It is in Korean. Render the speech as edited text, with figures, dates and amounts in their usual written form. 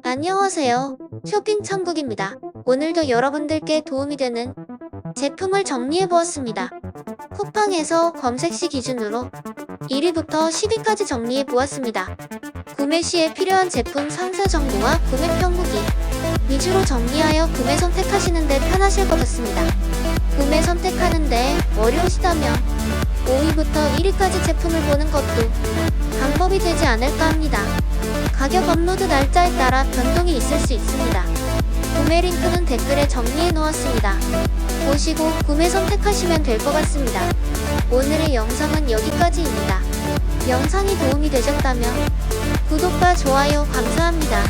안녕하세요. 쇼핑 천국입니다. 오늘도 여러분들께 도움이 되는 제품을 정리해보았습니다. 쿠팡에서 검색시 기준으로 1위부터 10위까지 정리해보았습니다. 구매 시에 필요한 제품 상세 정보와 구매 평후기 위주로 정리하여 구매 선택하시는 데 편하실 것 같습니다. 구매 선택하는데 어려우시다면 5위부터 1위까지 제품을 보는 것도 방법이 되지 않을까 합니다. 가격 업로드 날짜에 따라 변동이 있을 수 있습니다. 구매 링크는 댓글에 정리해 놓았습니다. 보시고 구매 선택하시면 될 것 같습니다. 오늘의 영상은 여기까지입니다. 영상이 도움이 되셨다면 구독과 좋아요 감사합니다.